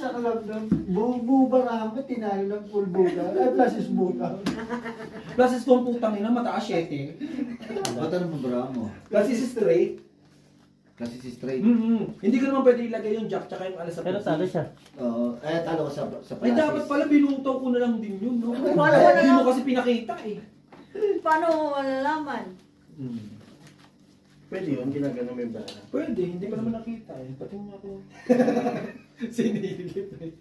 Sa kalab ng bubarang mo, tinalo ng pulbuga. Ay, plasis buga. Plasis kong putang ina, mataas 7. Ba't anong pabara mo? Plasis straight. Kasi si straight. Hindi ko naman pwede ilagay yung jack tsaka yung alas sa Pero talo siya. Oo. Ay, talo ko sa Ay, plasis. dapat pala binutaw ko na lang din yun, no? Paano mo Hindi mo na- kasi pinakita eh. Paano mo malalaman? Pwede yun, ginagano mo yung bara. Pwede, hindi ko naman nakita eh. Pati nga ako. Sinilip eh.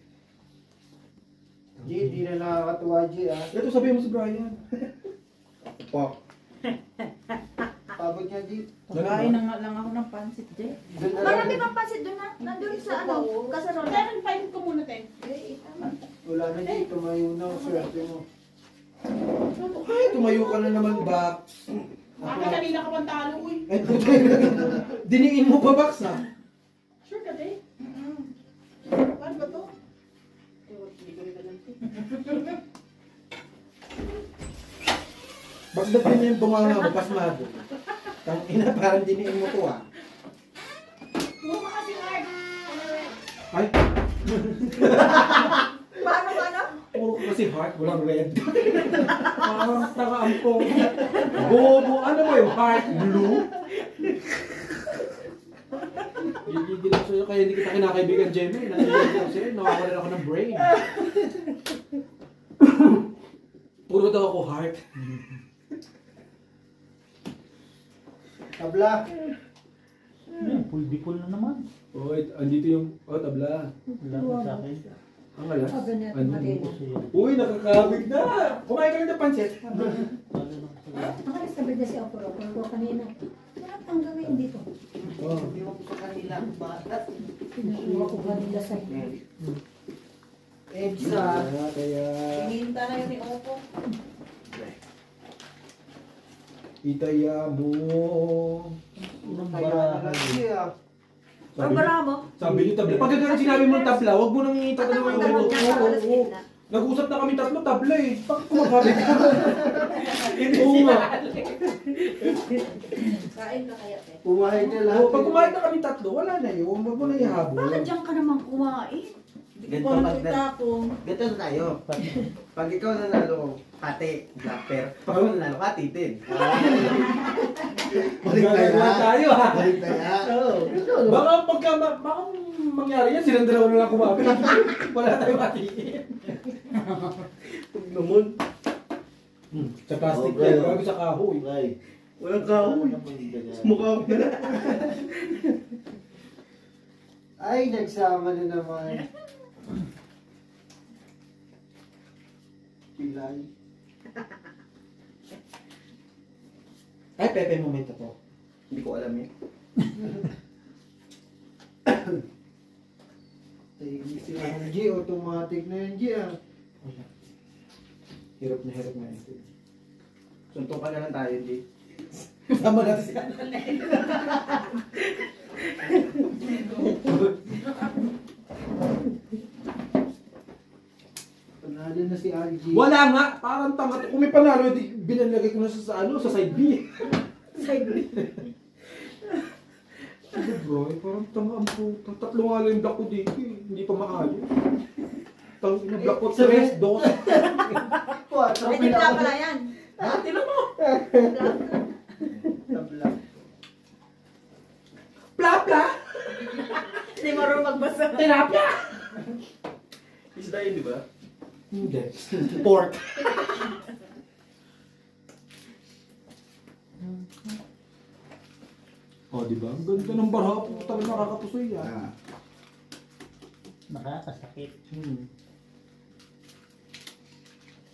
G, di na nakakatuwa, G, ah. Ito, sabihin mo si Brian. Pok. Pagod niya, G. Kakain na nga lang ako ng pansit, Jay. Doon na Marami lang. pang pansit doon na. Nandun sa ano, kasarola. Kailan pain ko muna, te? Wala na, G. Tumayo na. Swerte mo. Ay, tumayo ka na naman, Bax. Baka kanina ka pang talo, uy. Ay, puto. Diniin mo pa, Bax, ha? Sure ka, te? Paano ba to? Hindi ko rin alam, te. Bax, dapat niya yung bunganga mo, pasmado. Tang ina, parang diniin mo to, ha? Puro ka kasi hard. Ay, Paano? puro ko kasi heart, walang red. Parang takaan ko. Bobo, ano ba yung heart? Blue? Gigigil ako sa'yo, kaya hindi kita kinakaibigan, Jemmy. Nangyayari ako sa'yo, nakawalan ako ng brain. Puro daw ako heart. Tabla. Full na naman. Oh, andito yung, tabla. Wala sa akin. Ang alas. Ganyan, Ano? Mateo. Uy, nakakawig na! Kumain ka lang ng pansit. Talo lang sa Nakalis na ba niya si Apuro? Apuro kanina. Wala pang gawin dito. Oh. Hindi mo sa kanila. Batas. Pinukuha ko kanila sa Edsa. Kaya, Pininta na yun ni Opo. itaya mo. Ilang Kaya na barahan lang, yun. G, ah. Ang bara mo? Sabi niyo tabla. Pag gano'n sinabi mo tabla, huwag mo nang itatanong yung Tatawag ano. niya sa alas gitna. Nag-usap na kami tatlo, tabla eh. Bakit kumakabi ka? Oo nga. Kain ka kaya, te. Pumahay na lahat. Pag kumain na kami tatlo, wala na yun. Huwag mo na ihabol. Bakit diyan ka naman kumain? Ganito Paano pag itapong? Ganito na tayo. Pag ikaw nanalo, pati, flapper. Pag ako nanalo, katitid. Magagawa tayo ha. Balik tayo. Oo. Baka mangyari yan, silang dalawa na lang kumabi. Wala tayong hatiin. Pag naman. Sa plastic Okay. yan, bago sa kahoy. Ay. Walang kahoy. Mukha ko na. Ay, nagsama na naman. Pilay. Ay, Pepe, momento to. Hindi ko alam yun. Ay, si G, automatic na yun, G, ah. Hirap na yun. Suntukan na lang tayo, G. Sama natin si Alan. Panalo na si RG. Wala nga, parang tanga. Kung may panalo, di binalagay ko na sa side B. Side B. Ano bro, parang tanga ang puta. Tatlo nga lang yung black ko dito eh. Hindi pa maayos. Tang ina black ko, 3, 2. Quatro, Ay, di pala pala yan. Tinan mo. Tabla. Pla-pla. Hindi marunong magbasa. Tilapia. Isda yun, di ba? Hindi. Pork. Oh, di ba? Ang ganda ng barha. Talaga nakakatusoy yan. Ah. Nakakasakit.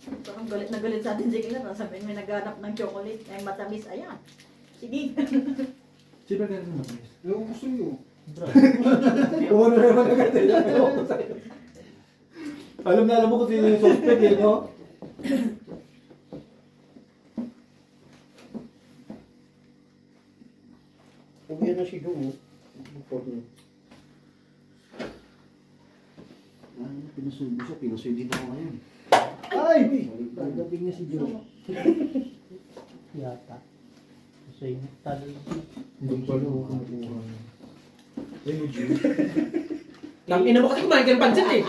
Parang galit na galit sa atin si Claire. Sabihin may naghanap ng chocolate. Ay matamis. Ayan. Sige. Sino ba ganun naman? Yung gusto nyo. Bro, Kung ano naman agad eh. Alam na alam mo kung sino yung suspect eh, no? Uwi na si Duo. Pinusubi siya, pinusubi din ako ngayon. Ay! Pagdating na si Joe. yata. So yun, talo lang. Hindi pa rin ako kumukuha. Ayun, Jim. Tangina mo kasi kumain ka ng pancit eh.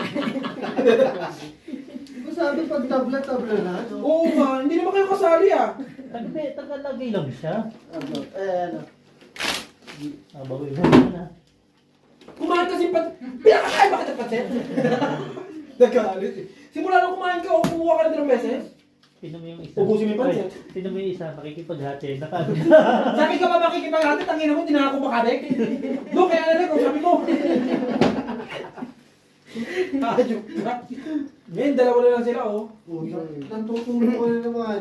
Di ba sabi pag tabla-tabla na? Oo nga, hindi naman kayo kasali ah. Tagalagay lang siya. Ano? Bawi mo na. Kumain kasi pinakakain ba kita ng pancit? Nagalit eh. Simula nung kumain ka, kumuha ka na dalawang beses. Sino mo yung isa? Ubusin mo yung pancit. Sino mo yung isa? Makikipaghati. Nakagod. Sabi ka ba makikipaghatin, tangina mo, hindi na ako makadek. Doon, kaya na lang, sabi ko. Ayok ka. Ngayon, dalawa na lang sila, oh. Nantutulong ko na naman.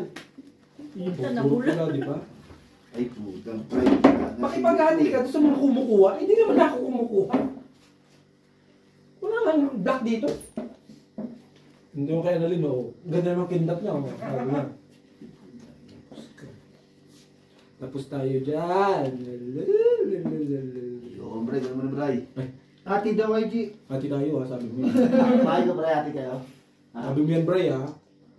Ito nabula. Wala, di ba? Ay, putang. Makipaghati ka doon sa mga kumukuha. Hindi naman ako kumukuha. Wala lang black dito. Hindi mo kaya nalino, oh. Ganda naman kindat niya, oh. Sabi niya. Tapos tayo dyan. Hombre, gano'n mo na, Bray. Ati daw, IG. Hati tayo, ha, sabi mo yan. Mahal ka, Bray, ati kayo. Sabi mo yan, Bray, ha.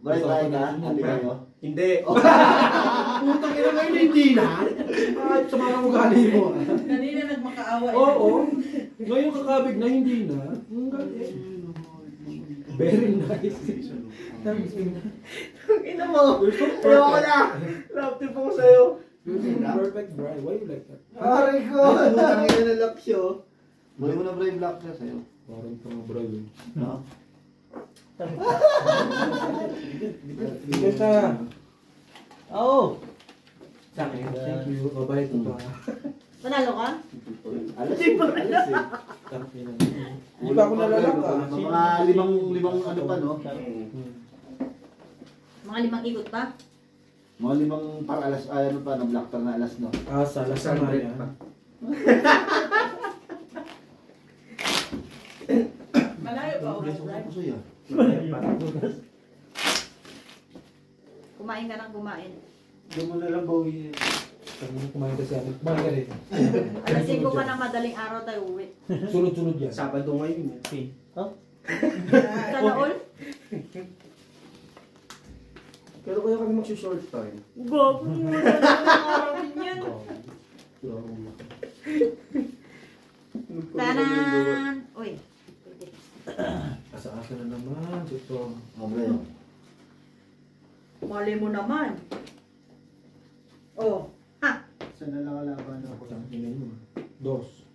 Bray, Bray ka, ati kayo. Hindi. Putang ina ngayon, hindi na. Ay, sa mga ugali mo. Kanina nagmakaawa. Oo. Ngayon kakabig na, hindi na. Ang galing. Very nice. Ina mo. Ayoko na. Love tip ako sa'yo. Perfect, Bray. Why you like that? Aray ko! Putang ina na lock siya. Bray mo na, Bray, black siya sa'yo. Parang pang Bray, yun. No? Bigyan ka. Oo. Sa akin. Thank you. Bye-bye ito pa. Panalo ka? Alas eh. Tangina. Hindi pa ako nalalak, ah. Mga limang ano pa, no? Mga 5 ikot pa? Mga limang par alas, ano pa, no? Black par na alas, no? Ah, sala sa maya. Malayo pa ako. Gusto ko sa puso yan. Kumain ka ng kumain. Hindi mo na lang bawi. Sabi mo kumain ka siya. Kumain ka rin. Alas 5 pa ng madaling araw tayo uwi. Sunod-sunod yan. Sabado ngayon. Oh? Sana all? Pero kaya kami magsi-short time. Gago mo na ng araw din yan. Tanan! Uy. Asa-asa na naman. Ito. Hombre, Mali mo naman. Oh. Ha? saan na lang kalaban ako? Tangina mo. Dos.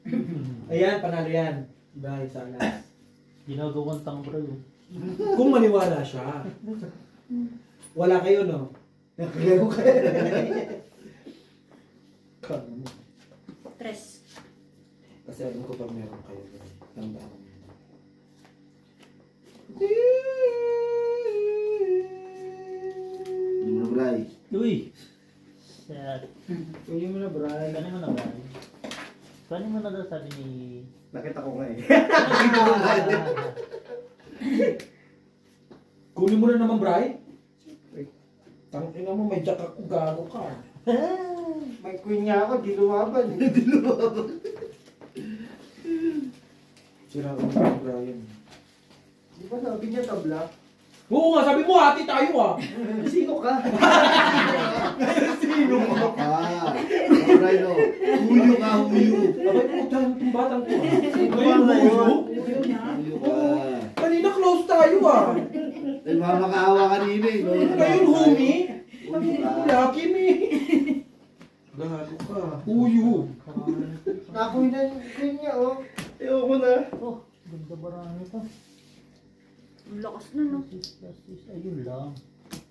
Ayan, panalo yan. Bye, sana. Ginagawang tang bro. Kung maniwala siya. Wala kayo, no? Nakagano kayo. Kano mo. Tres. Kasi alam ko pag meron kayo. Tandaan mo. Hindi mo na, Bray. Uy! Sad. Hindi mo na, Brian. Kani mo na ba? Kani mo na daw sabi ni... Nakita ko nga eh. Kunin mo na naman, Brian. Tangina mo, may jack ako, gago ka. May queen niya ako, di lumaban. Sira ko na, Brian. Di ba sabi niya tabla? Oo nga, sabi mo, hati tayo ah. Sino ka? Sino ka? Bray, no? Huyo ka, huyo. Abay mo, itong batang ko ah. Ngayon, Huyo? Huyo ka. Kanina close tayo ah. Nagmamakaawa kanina eh. no? Ngayon, homie. Huyo ka. Lucky me. Gago ka. Huyo. Nakuha na yung queen niya, oh. Ayoko na. Oh, ganda barang ito. Ang lakas na, no? Plus, ayun lang.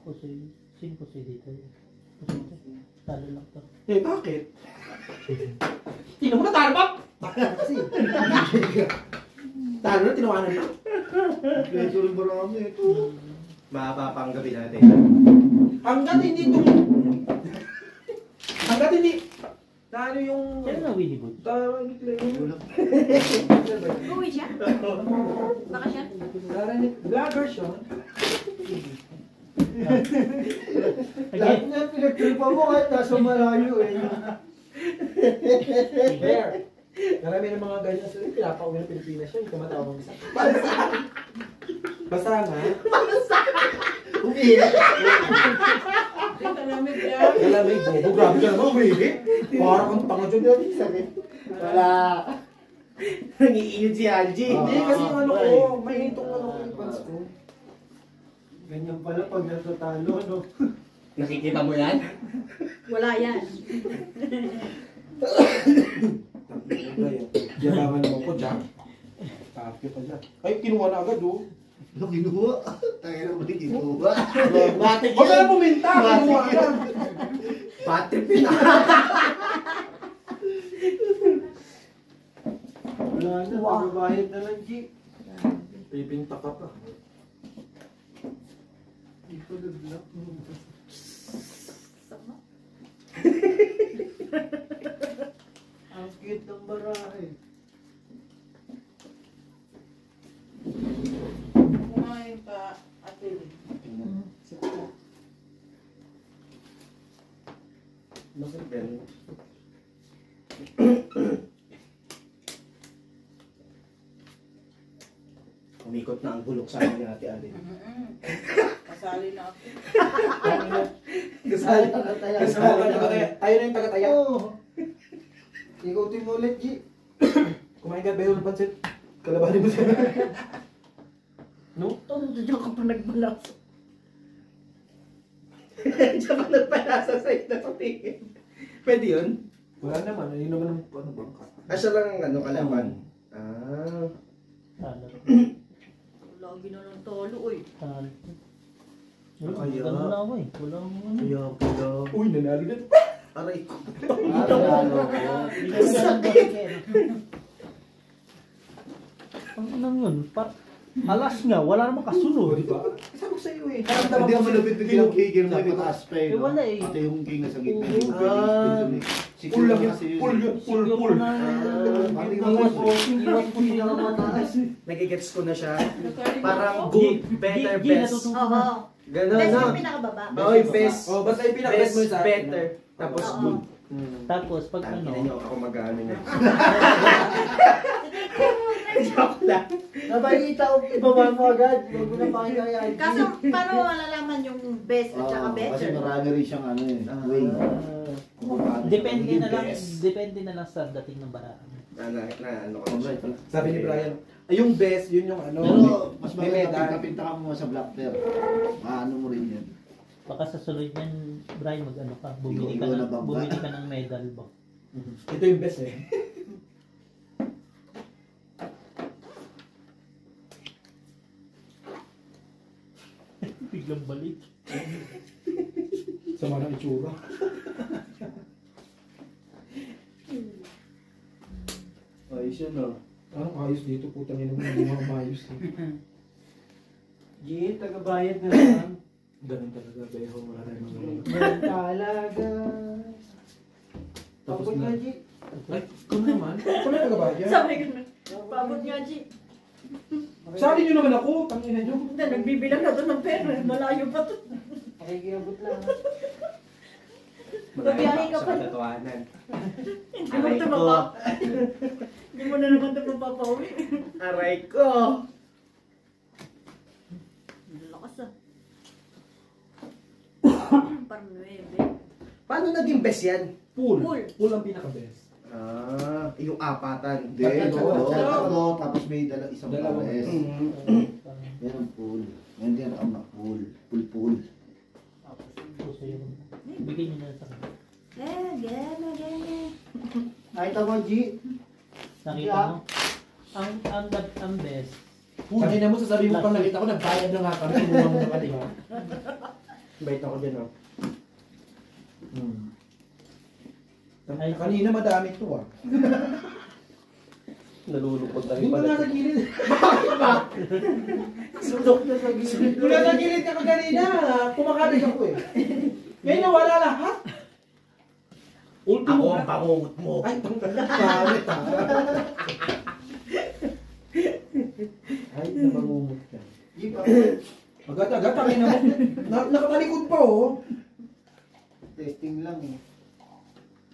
Kasi, sino ko siya dito? Kasi ito, talo lang to. Eh, bakit? Tingnan mo na, talo ba? Kasi. Talo na, tinawanan na. Pleso rin marami ito. Mahaba pa ang gabi natin. Hanggat hindi hanggat hindi. Talo yung... Sino na Winnie Boot? Tawag ito lang. Uwi siya? Baka siya? Vlogger siya. Lahat na pinagtripa mo kahit nasa malayo eh. There. Marami ng mga ganyan sa pinapauwi ng Pilipinas siya. Yung tumatawag isa. Basa nga. Umiiyak. Talamig yan. Malamig, bobo. Grabe ka naman, umihi. Parang kang tanga dyan yan. Sakit. Wala. Nangiinit si Algie. Hindi, kasi yung ano ko, may hitong ano ko yung pants ko. Ganyan pala pag natatalo, no? Nakikita mo yan? Wala yan. Yabangan naman ko dyan. Tapyo pa dyan. Ay, kinuha na agad oh. Ano kinuha? Tayo na mo kinuha. Batik Huwag ka na puminta, kinuha na. Patrip yun. Wala na, pagbabayad na lang, G. Pipinta ka pa. Hindi ko nag-block. Sama. Ang cute ng barahe. Kumain pa, atin. Bakit Ben? Umikot na ang bulok sa akin ni Ate Alin. Kasali na ako. Kasali na tayo. Tayo na yung taga-taya. Oo. Ikutin mo ulit, G. Kumain ka, bayo ng pansit. Kalabanin mo siya. No? Diyan ka pa nagbalas. Diyan pa nagpalasa sa ito sa tingin. Pwede yun? Wala naman, ayun naman ang ano bangka. Siya lang ang ano, kalaban. Ah. Talo. Lagi na ng tolo, uy. Talo. Kaya. Ganun na ako eh. Wala akong ano. Kaya pala. Uy, nanalo na. Aray ko. Ang inang yun. Alas nga, wala namang kasunod. Di ba? Sabi ko sa'yo eh. Hindi ako malapit na bilang king, may mataas pa eh. Eh, wala eh. Ito yung king na sa gitna. Oo. Yung pwede. Pull lang yun. Pull yun. Pull. Siguro na iwas ko siya Hindi ng na mataas eh. Nagigets ko na siya. Nagkaroon Parang ako. good, better, G, best. natutunan Oo. na. Gano'n Best na. yung pinakababa. Oy, best. Oh, basta yung pinaka-best Best, mo sa akin. better. Tapos Oo. good. Tapos pag Tangina ano, niyo ako mag-ano niya. Joke lang. Nabalita ko, ibaba mo agad. Huwag mo na pakikayaan. Kaso, paano malalaman yung best at saka Kasi better? marami rin siyang ano eh. Way. Kung paano siya depende magiging na lang, best. depende na lang sa dating ng baraan. Ano ko Alright, pala. Sabi ni Brian, ay yung best, yun yung ano. Pero mas may maganda medal. kapinta ka mo sa black bear. Maano mo rin yan. Baka sa sunod yan, Brian, mag-ano ka, Ikaw na baba. bumili ka ng medal ba? Ito yung best eh. Biglang balik. Sama ng itsura. Ayos yun o. Anong ayos dito? Putang ina mo, hindi mo maayos eh. G, tagabayad na lang. Ganun talaga, beho. Wala tayong mga... Yan talaga. Tapos Tapos na. na, G. Ay, kung naman. Kung na tagabayan. Sabi ko na, pabot nga, G. Sabi nyo naman ako, tangina nyo. Hindi, nagbibilang na doon ng pera. Malayo pa to. Pakikiabot lang. Babiyahe ka pa. Sa katotohanan. Hindi mo ito mapa. Hindi mo na naman ito mapapauwi. Aray ko. Lakas ah. Parang 9. Paano naging best yan? Pool. Pool. Pool ang pinaka-best. Ah, yung apatan. Hindi, tatlo. Tapos may isang Dalawa. pares. Yan ang pool. Yan din ang pool. Pool. Gusto yung, bigay nyo na sa kanya. Nakita mo, G? Nakita mo? Ang best. Kanina mo sasabihin mo pang nakita ko, nagbayad na nga kami. Kumang na kali ha. Bait ako dyan, oh. Ay. Kanina madami ito ah. Nalulungkot na rin Doon ka nga sa gilid. Sundok na sa gilid. Doon ka sa gilid ka kanina. Kumakalig ako eh. Ngayon nawala lahat. Ako ang pangungot mo. Ay, pangit ah. Ay, namangumot ka. G, bakit? Agad-agad, tangin na mo. Nakatalikod pa oh. Testing lang eh.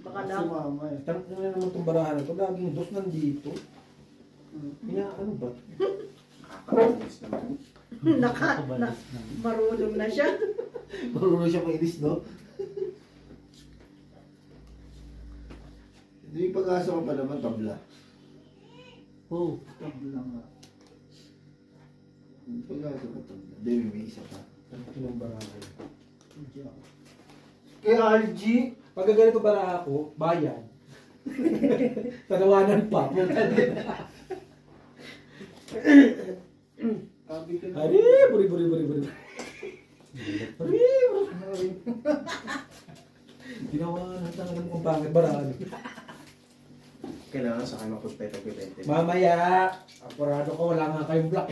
Baka lang. Sumama eh. Tangin na naman itong barahan na ito. Laging dos nandito. Ano ba? Nakakainis naman. Kabalis na. Marunong na siya. Marunong siya mainis, no? Hindi yung pag-asa ko pa naman, tabla. Oh, Tabla nga. Wala ito ba tabla? Demi, may isa pa. Ang kinambarangan. Kay RG, Pagka ganito para ako, bayan. Tanawanan pa. Punta din. sabi ko na. Ari, buri. Ari, buri. Ginawa na tangan mo kung bakit baraan. Kailangan sa akin mapagpete-pete. Mamaya, apurado ko, wala nga kayong block.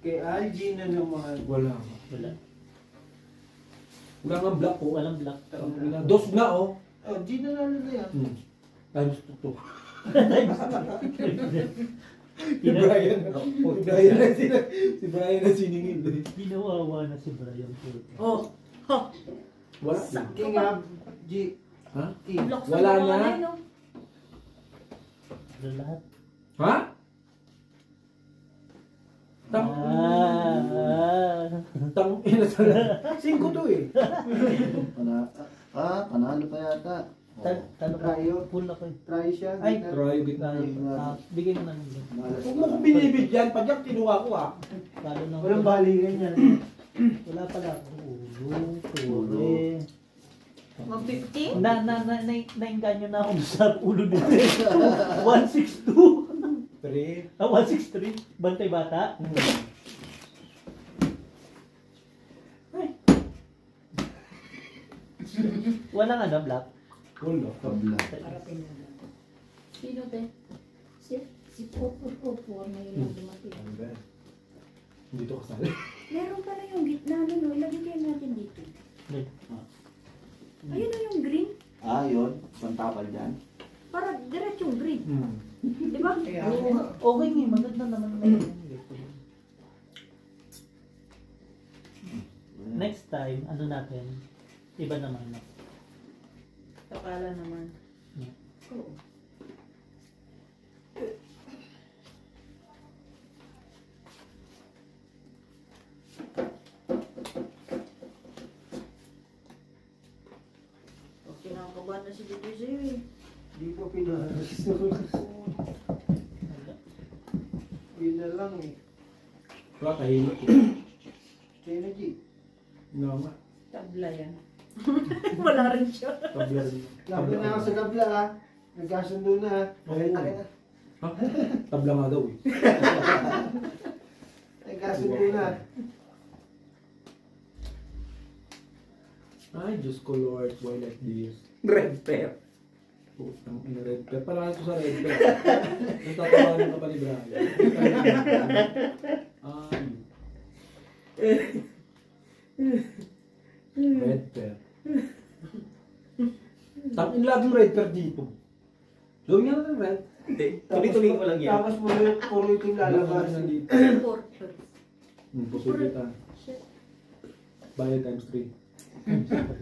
Kay RG na naman. Wala. wala. Wala nga block po. Walang black. Dos na oh. Oh, G nanalo na yan. Times 2. Si Ina- Brian. Si Brian na siningil. Ginawawa na si Brian. Oh, ha. Wala. Kay nga, G. Ha? King. Blocks Wala na mga na. no? Wala lahat. Ha? Tang ina talaga. 5 to eh. Panalo pa yata. Talo ka. Tayo. Full ako eh. Try siya. Ay, gitna. Try gitna. Bigay mo na ng black. Malas Huwag mo pa. ko binibigyan. Pag yung kinuha ko ah. Talo ng Walang balikan yan. Wala pala. Ulo, pure. 150? Nainganyo na ako sa ulo nito. 162. 3. 163. Bantay bata. Ay. Walang ano, black. Ulo. Tabla. Harapin mo na. Sino te? Si Popor na yun ang dumating. Ano ba? Hindi to kasali. Meron pala yung gitna nun, no? Ilagay kayo natin dito. Wait. Ayun na yung green. Yun. Pantapal dyan. Para diretsong green. Hmm. Di ba? Okay nga, maganda naman. Next time, ano natin? Iba naman. No? Akala naman. Oo. Kinakabahan na si Dito sa'yo eh. Di ko pinaharas. Yun na lang eh. Wala kahilot eh. Kaya na G. No, nga. Tabla yan. Wala rin siya. Tabla rin. Laban na ako sa kabla ah. Nagkasundo na ah. Oo. Ha? Tabla nga daw eh. Nagkasundo na. Ay, Diyos ko Lord, why like this? Red pair. Putang ina, red pair. Pala ito sa red pair. Natatawanan ka pa ni Brian. Ay. Red pair. Tangin laging red pair dito. Gawin nga natin red. Hindi. Tuloy-tuloy ko lang yan. Tapos puro ito yung lalabas. Nandito. Porter. Posibilita. Bayad times 3. Porter.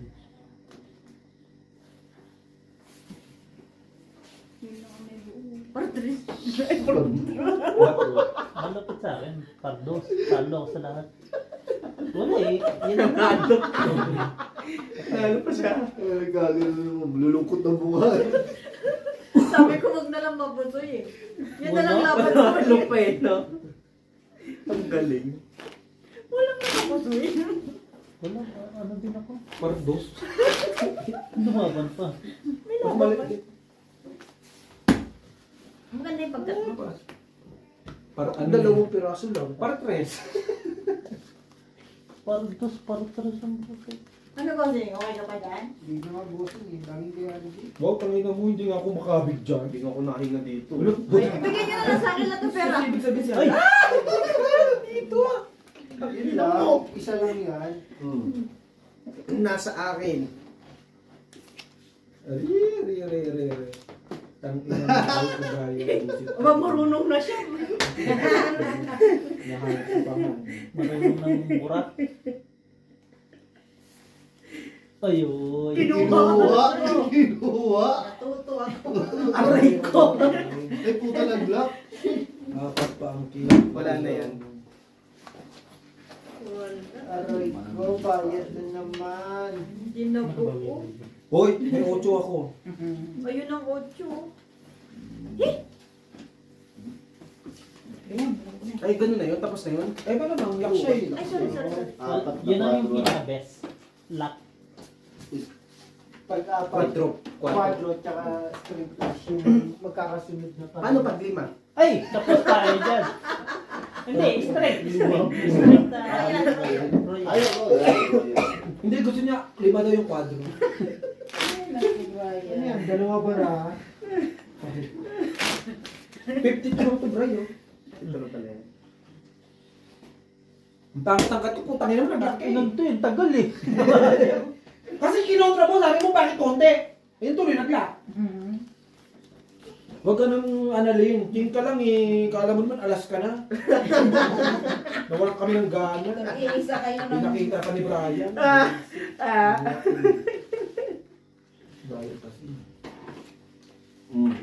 Malapit sa akin. Pardos. Talo ako sa lahat. Wala eh. Yan ang talo. Nalo pa siya. Ay, gagawin mo. Lulungkot ng buhay. Sabi ko wag na lang mabutoy eh. Yan na lang laban ko. Lupay, no? Ang galing. Walang nakabutoy. Wala. Ano din ako? Pardos. Lumaban pa. May Mas laban. maliit. Maganda yung pagkat mo. Para Ang ano? dalawang piraso lang. Para tres. Pardos. Pardos ang buto. Ano ba sa'yo? Okay ka ba dyan? Hindi na nga bossing eh. Laging kaya na G. Wow, tangina mo, hindi nga ako makabig dyan. Hindi nga ako nakahinga dito. Ulo. Ay, ibigay nyo na lang sa akin lang ito pera. Ibig sabihin siya. Ay! Yun lang. Isa lang yan. Nasa akin. Ari. Tangina mo, ako Brian. Aba, marunong na siya. Nahanap ko pa nga. Marunong ng murat. Ayun. Kinuha. Natuto ako. Aray ko! Ay puta nag-block. Apat pa ang kilo. Wala na yan. Aray ko, bayad na naman. Hindi na buo. Hoy, may 8 ako. Ayun ang 8. Ay, ganun na yun. Tapos na yun. Eh, ba naman, yak siya eh. Ay, sorry. Yan ang yung pinaka-best. Lock. Pag-apat, Quadro. quadro, tsaka straight flush yung magkakasunod na pa. Paano pag 5? Ay! Tapos tayo dyan. Hindi, straight. Straight na. Ayaw. Hindi, gusto niya, 5 daw yung kwadro. Ano yan? Dalawa bara. 52 to Bray, oh. Ito na pala yan. Ang tangkat ko, putangin naman, naglaki. Ilan to yun? Tagal eh. Kasi kinontra mo, sabi mo, bakit konti? Ayun tuloy, nagla. Huwag ka nang analin. Ting ka lang eh. Kala mo naman, alas ka na. Nawalan kami ng gana. Nag-iisa kayo ng... Pinakita ka ni Brian. Brian kasi.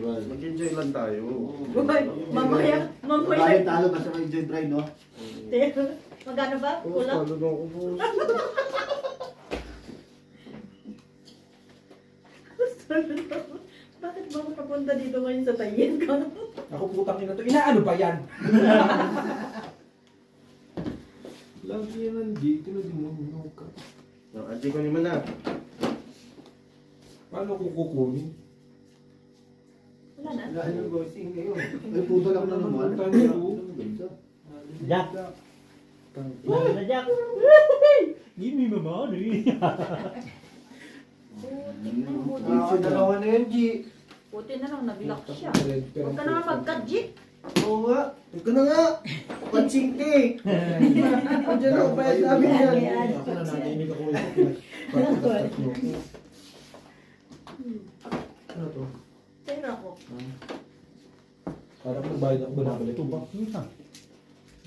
Mag-enjoy lang tayo. Mamaya. Bakit talo basta may enjoy try, no? Magkano ba? Kulang? Talo na ako, boss. Bakit ba ako napunta dito ngayon sa tayin ka? Ako putang ina to. Inaano ba yan? Lagi yan nandito na dimuno ka. Adji ko naman na. Paano ko kukunin? Wala na. Wala yung bossing ngayon. Ay, puto lang na naman. Jack. Lalo na Jack. Give me my money. Putik na yung buti. Dalawa na yun, G. Puti na lang, nag-lock siya. Huwag ka naman mag-cut-G. Oo nga. Huwag ka na nga. Pansingke. Andiyan ako pa yung sabi niyan. Ako na natinig ako ulit. Ano to? Pera ko. Parang nagbayad ako binabalik. Back to back yun ha.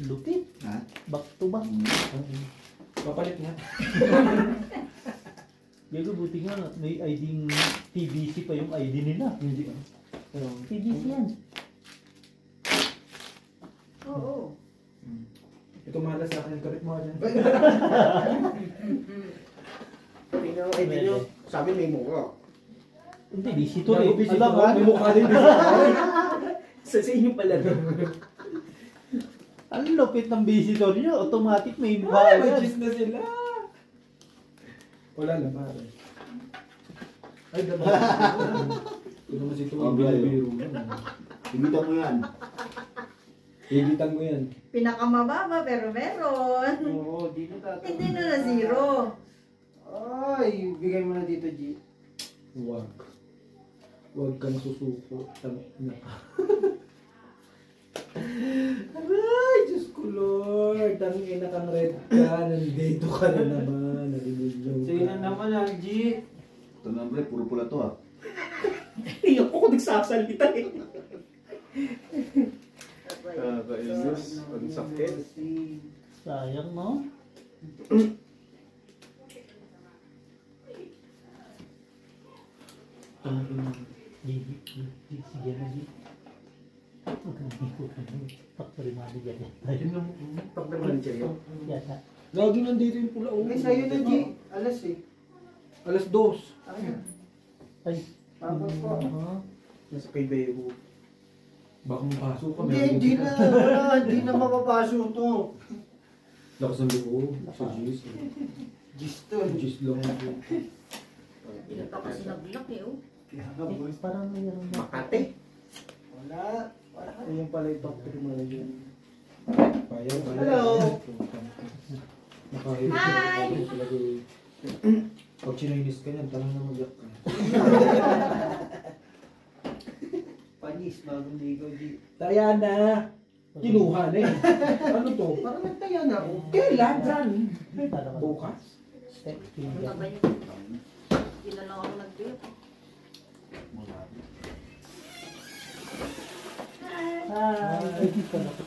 Lupit. Ha? Back to back. Papalit nga. Gago, buti nga may ID TBC pa yung ID nila. Hindi ka. TBC yan. Oo. Ito malas sa akin. Kapit mo ka dyan. Tingnan ko ID nyo. Sabi may mukha. Hindi, visitor eh. Alam Alam mo, may mukha din. Sa inyo pala. ang lupit ng visitor nyo. Automatic may Ay, mukha may agad. cheese na sila. Wala na pare. Ay, dalawa. Ito naman si Tuwing. Biro mo. Imitan mo yan. Ibitan mo yan. Pinakamababa pero meron. Oo, di na tatalo. Hindi na zero. Ay, bigay mo na dito, G. Huwag. Huwag ka nasusuko. Na. Aray, Diyos ko Lord. Ang ina kang red ka. Nandito ka na naman. Narinig Sige na naman, G. Ito na, Bre, puro pula to ah. Iyak ako nagsasalita eh. Kakainis. Ang sakit. Sayang no? Sige na G. Factory manager yan. Pag nag-manager yun. Yata. Lagi nandito yung pula. Oh. May sa'yo na, G. Alas eh. Alas 2. Ay. Tapos po. Nasa kay Bayo. Baka mapasok ka. Hindi na. Wala, hindi na mapapasok to. Lakas ng loob. Sa G's. G's to. G's lang ako. Hindi pa kasi nag-lock eh. Oh. Kaya nga, boys. Parang mayroon na. Makate. Wala. Wala. Ayun pala yung factory manager. Payaw. Hello. Nakahirap ka talaga. Pag chinainis ka niyan, tanong na mag-yak ka. Panis, bagong ligaw, G. Diana! Kinuha na eh. Ano to? Parang nagtaya na ako. Kailan? Saan? Tara ka. Bukas? Step Ano finger. ba yun? Hindi na lang ako nag-lock. Hi.